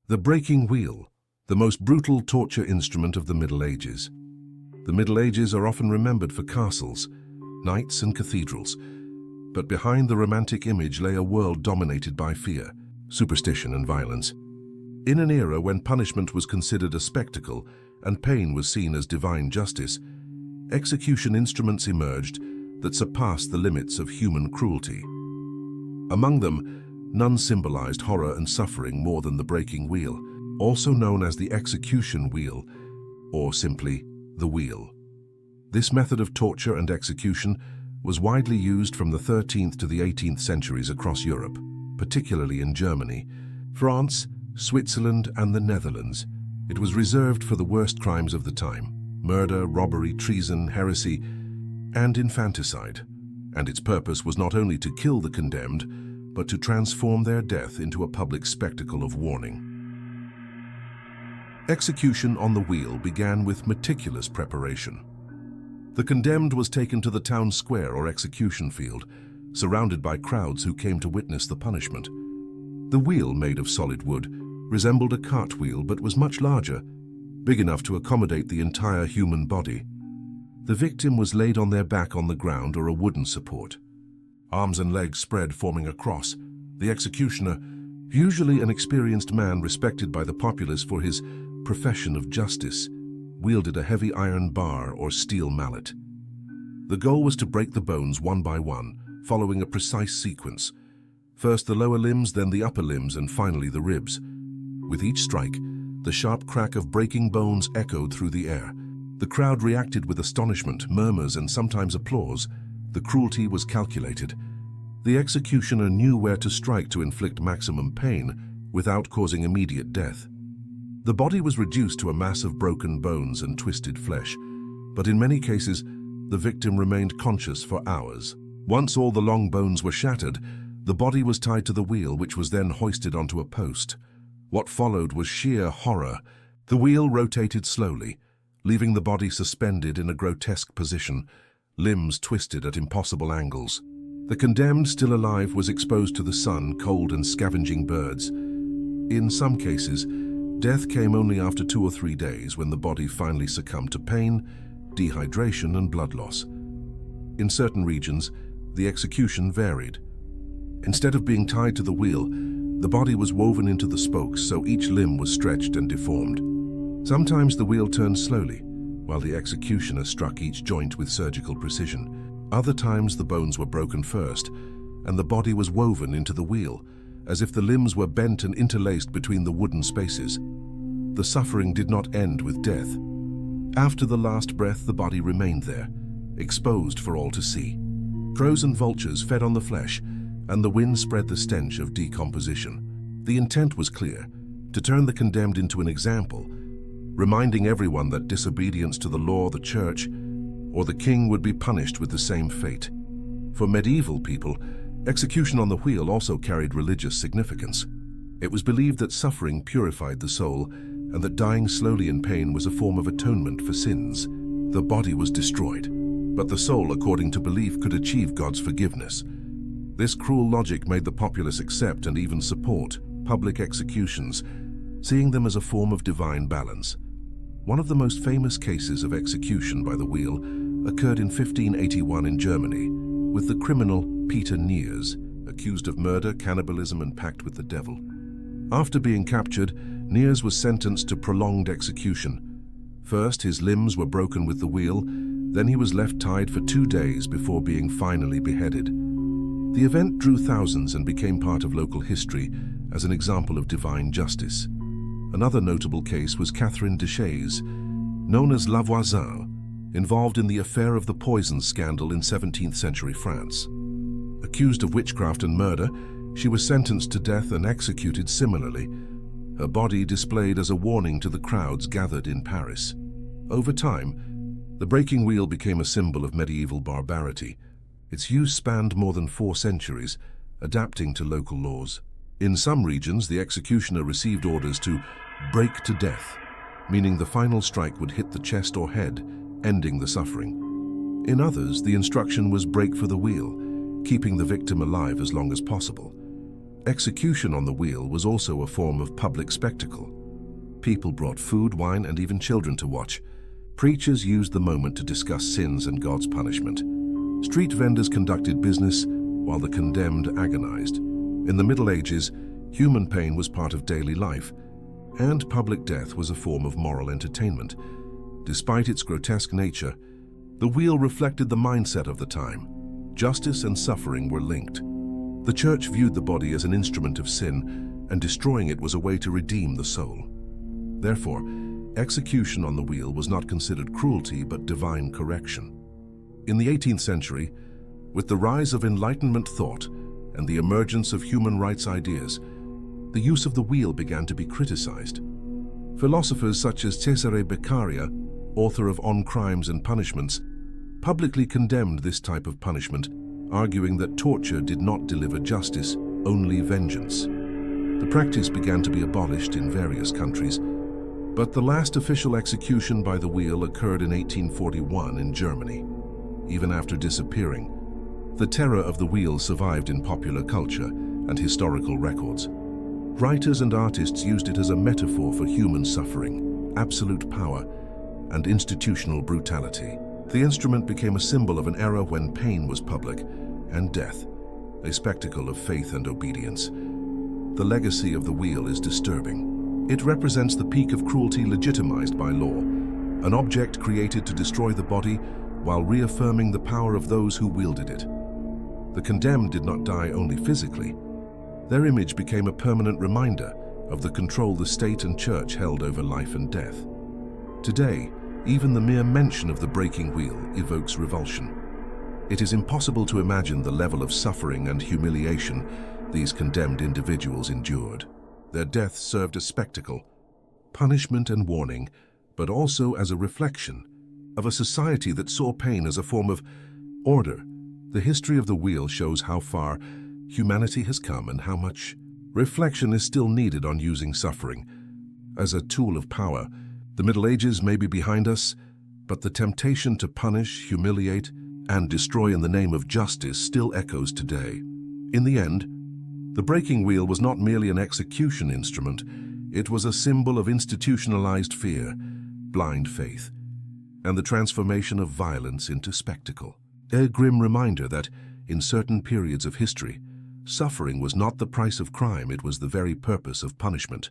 The breaking wheel, the most brutal torture instrument of the Middle Ages. The Middle Ages are often remembered for castles, knights and cathedrals, but behind the romantic image lay a world dominated by fear, superstition and violence. In an era when punishment was considered a spectacle and pain was seen as divine justice, execution instruments emerged that surpassed the limits of human cruelty. Among them, none symbolized horror and suffering more than the breaking wheel, also known as the execution wheel, or simply the wheel. This method of torture and execution was widely used from the 13th to the 18th centuries across Europe, particularly in Germany, France, Switzerland, and the Netherlands. It was reserved for the worst crimes of the time: murder, robbery, treason, heresy, and infanticide. And its purpose was not only to kill the condemned, but to transform their death into a public spectacle of warning. Execution on the wheel began with meticulous preparation. The condemned was taken to the town square or execution field, surrounded by crowds who came to witness the punishment. The wheel, made of solid wood, resembled a cartwheel but was much larger, big enough to accommodate the entire human body. The victim was laid on their back on the ground or a wooden support. Arms and legs spread, forming a cross. The executioner, usually an experienced man respected by the populace for his profession of justice, wielded a heavy iron bar or steel mallet. The goal was to break the bones one by one, following a precise sequence. First the lower limbs, then the upper limbs, and finally the ribs. With each strike, the sharp crack of breaking bones echoed through the air. The crowd reacted with astonishment, murmurs, and sometimes applause. The cruelty was calculated. The executioner knew where to strike to inflict maximum pain without causing immediate death. The body was reduced to a mass of broken bones and twisted flesh, but in many cases, the victim remained conscious for hours. Once all the long bones were shattered, the body was tied to the wheel, which was then hoisted onto a post. What followed was sheer horror. The wheel rotated slowly, leaving the body suspended in a grotesque position, limbs twisted at impossible angles. The condemned, still alive, was exposed to the sun, cold, and scavenging birds. In some cases, death came only after 2 or 3 days, when the body finally succumbed to pain, dehydration, and blood loss. In certain regions, the execution varied. Instead of being tied to the wheel, the body was woven into the spokes, so each limb was stretched and deformed. Sometimes the wheel turned slowly, while the executioner struck each joint with surgical precision. Other times the bones were broken first, and the body was woven into the wheel, as if the limbs were bent and interlaced between the wooden spaces. The suffering did not end with death. After the last breath, the body remained there, exposed for all to see. Crows and vultures fed on the flesh, and the wind spread the stench of decomposition. The intent was clear: to turn the condemned into an example, reminding everyone that disobedience to the law, the church, or the king would be punished with the same fate. For medieval people, execution on the wheel also carried religious significance. It was believed that suffering purified the soul, and that dying slowly in pain was a form of atonement for sins. The body was destroyed, but the soul, according to belief, could achieve God's forgiveness. This cruel logic made the populace accept and even support public executions, seeing them as a form of divine balance. One of the most famous cases of execution by the wheel occurred in 1581 in Germany, with the criminal Peter Niers, accused of murder, cannibalism, and pact with the devil. After being captured, Niers was sentenced to prolonged execution. First, his limbs were broken with the wheel, then he was left tied for 2 days before being finally beheaded. The event drew thousands and became part of local history as an example of divine justice. Another notable case was Catherine de Chaise, known as La Voisin, involved in the affair of the poison scandal in 17th century France. Accused of witchcraft and murder, she was sentenced to death and executed similarly, her body displayed as a warning to the crowds gathered in Paris. Over time, the breaking wheel became a symbol of medieval barbarity. Its use spanned more than 4 centuries, adapting to local laws. In some regions, the executioner received orders to break to death, meaning the final strike would hit the chest or head, ending the suffering. In others, the instruction was break for the wheel, keeping the victim alive as long as possible. Execution on the wheel was also a form of public spectacle. People brought food, wine, and even children to watch. Preachers used the moment to discuss sins and God's punishment. Street vendors conducted business while the condemned agonized. In the Middle Ages, human pain was part of daily life, and public death was a form of moral entertainment. Despite its grotesque nature, the wheel reflected the mindset of the time. Justice and suffering were linked. The church viewed the body as an instrument of sin, and destroying it was a way to redeem the soul. Therefore, execution on the wheel was not considered cruelty but divine correction. In the 18th century, with the rise of Enlightenment thought and the emergence of human rights ideas, the use of the wheel began to be criticized. Philosophers such as Cesare Beccaria, author of On Crimes and Punishments, publicly condemned this type of punishment, arguing that torture did not deliver justice, only vengeance. The practice began to be abolished in various countries, but the last official execution by the wheel occurred in 1841 in Germany. Even after disappearing, the terror of the wheel survived in popular culture and historical records. Writers and artists used it as a metaphor for human suffering, absolute power, and institutional brutality. The instrument became a symbol of an era when pain was public and death, a spectacle of faith and obedience. The legacy of the wheel is disturbing. It represents the peak of cruelty legitimized by law, an object created to destroy the body while reaffirming the power of those who wielded it. The condemned did not die only physically. Their image became a permanent reminder of the control the state and church held over life and death. Today, even the mere mention of the breaking wheel evokes revulsion. It is impossible to imagine the level of suffering and humiliation these condemned individuals endured. Their death served as spectacle, punishment and warning, but also as a reflection of a society that saw pain as a form of order. The history of the wheel shows how far humanity has come and how much reflection is still needed on using suffering as a tool of power. The Middle Ages may be behind us, but the temptation to punish, humiliate, and destroy in the name of justice still echoes today. In the end, the breaking wheel was not merely an execution instrument, it was a symbol of institutionalized fear, blind faith, and the transformation of violence into spectacle. A grim reminder that, in certain periods of history, suffering was not the price of crime, it was the very purpose of punishment.